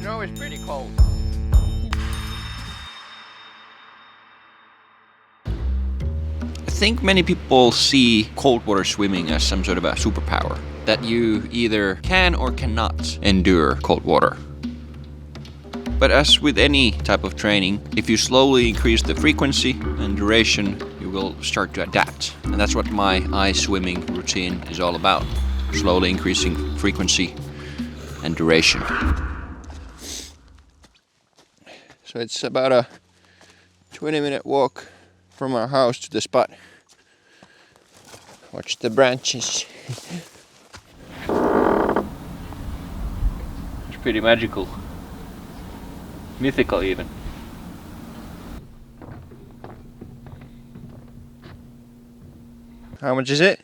Snow is pretty cold. I think many people see cold water swimming as some sort of a superpower, that you either can or cannot endure cold water. But as with any type of training, if you slowly increase the frequency and duration, you will start to adapt. And that's what my ice swimming routine is all about. Slowly increasing frequency and duration. So it's about a 20-minute walk from our house to the spot. Watch the branches. It's pretty magical. Mythical even. How much is it?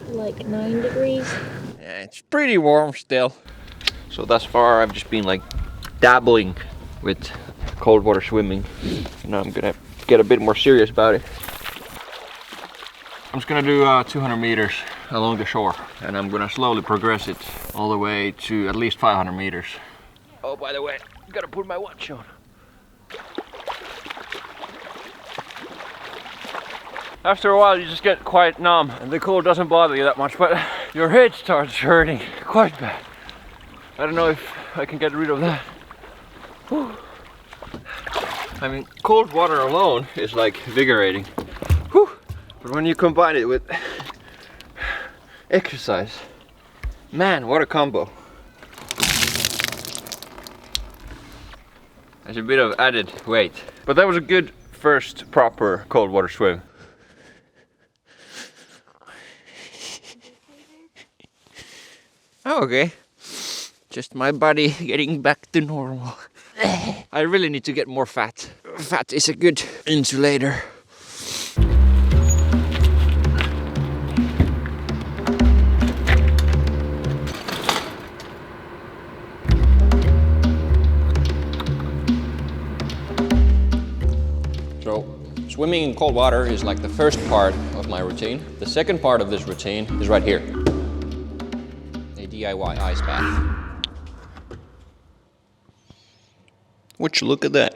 Like 9 degrees. Yeah, it's pretty warm still. So thus far I've just been like dabbling with cold water swimming. Now I'm gonna get a bit more serious about it. I'm just gonna do 200 meters along the shore, and I'm gonna slowly progress it all the way to at least 500 meters. Oh, by the way, gotta put my watch on. After a while you just get quite numb and the cold doesn't bother you that much, but your head starts hurting quite bad. I don't know if I can get rid of that. Whew. I mean, cold water alone is like invigorating. Whew. But when you combine it with exercise, man, what a combo. There's a bit of added weight. But that was a good first proper cold water swim. Oh, okay. Just my body getting back to normal. I really need to get more fat. Fat is a good insulator. So, swimming in cold water is like the first part of my routine. The second part of this routine is right here. A DIY ice bath. Would you look at that?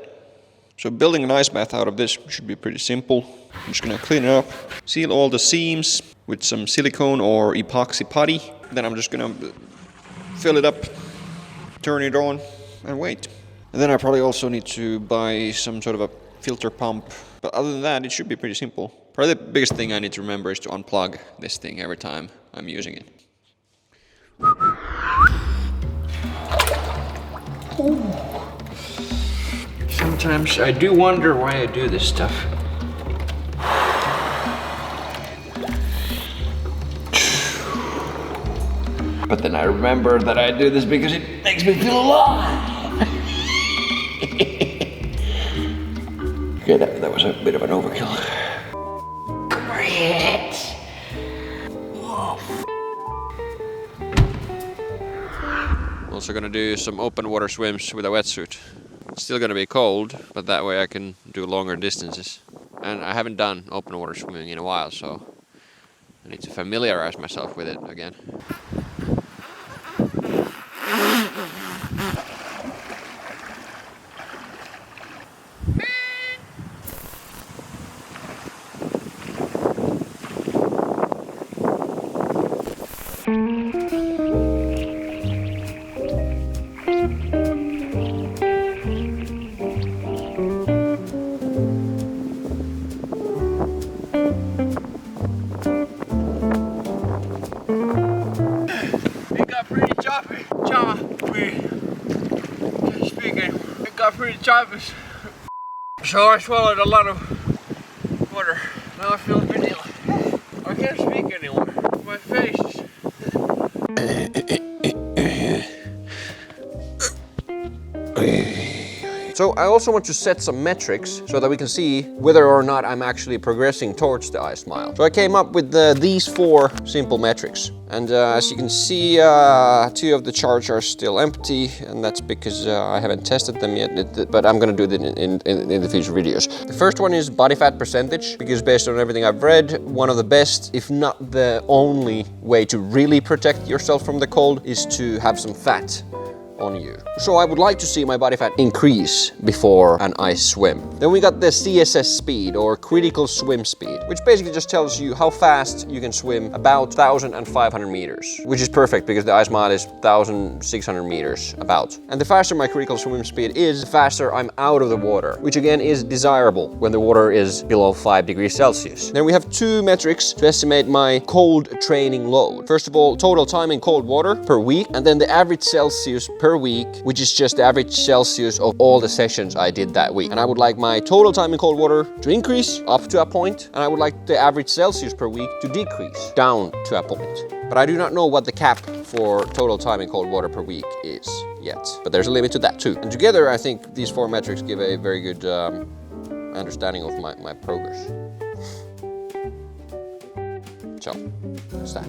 So building an ice bath out of this should be pretty simple. I'm just gonna clean it up, seal all the seams with some silicone or epoxy putty. Then I'm just gonna fill it up, turn it on, and wait. And then I probably also need to buy some sort of a filter pump. But other than that, it should be pretty simple. Probably the biggest thing I need to remember is to unplug this thing every time I'm using it. Sometimes I do wonder why I do this stuff. But then I remember that I do this because it makes me feel alive. Okay, that was a bit of an overkill. Great. Also gonna do some open water swims with a wetsuit. It's still gonna be cold, but that way I can do longer distances. And I haven't done open water swimming in a while, so I need to familiarize myself with it again. Pretty choppy. So I swallowed a lot of water. Now I feel pretty ill. I can't speak anymore. My face is... It's So I also want to set some metrics so that we can see whether or not I'm actually progressing towards the iSmile. So I came up with these 4 simple metrics. And as you can see, 2 of the charts are still empty, and that's because I haven't tested them yet, but I'm gonna do it in the future videos. The first one is body fat percentage, because based on everything I've read, one of the best, if not the only way to really protect yourself from the cold is to have some fat on you. So I would like to see my body fat increase before an ice swim. Then we got the CSS speed, or critical swim speed, which basically just tells you how fast you can swim about 1,500 meters, which is perfect because the iSmile is 1,600 meters about. And the faster my critical swim speed is, the faster I'm out of the water, which again is desirable when the water is below 5 degrees Celsius. Then we have 2 metrics to estimate my cold training load. First of all, total time in cold water per week, and then the average Celsius per week, which is just the average Celsius of all the sessions I did that week. And I would like my total time in cold water to increase up to a point, and I would like the average Celsius per week to decrease down to a point. But I do not know what the cap for total time in cold water per week is yet. But there's a limit to that too. And together, I think these 4 metrics give a very good understanding of my progress. So, that's that.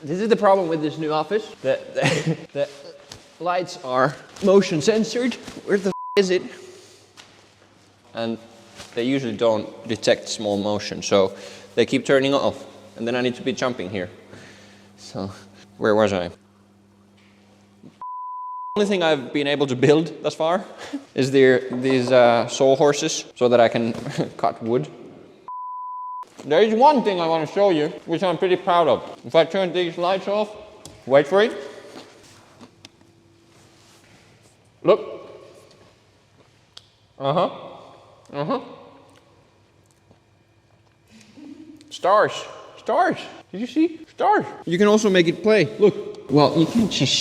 This is the problem with this new office. The lights are motion censored. Where the is it? And they usually don't detect small motion, so they keep turning off. And then I need to be jumping here. So, where was I? The only thing I've been able to build thus far is these saw horses so that I can cut wood. There is one thing I want to show you, which I'm pretty proud of. If I turn these lights off, wait for it. Look. Stars. Stars. Did you see? Stars. You can also make it play. Look. Well, you can just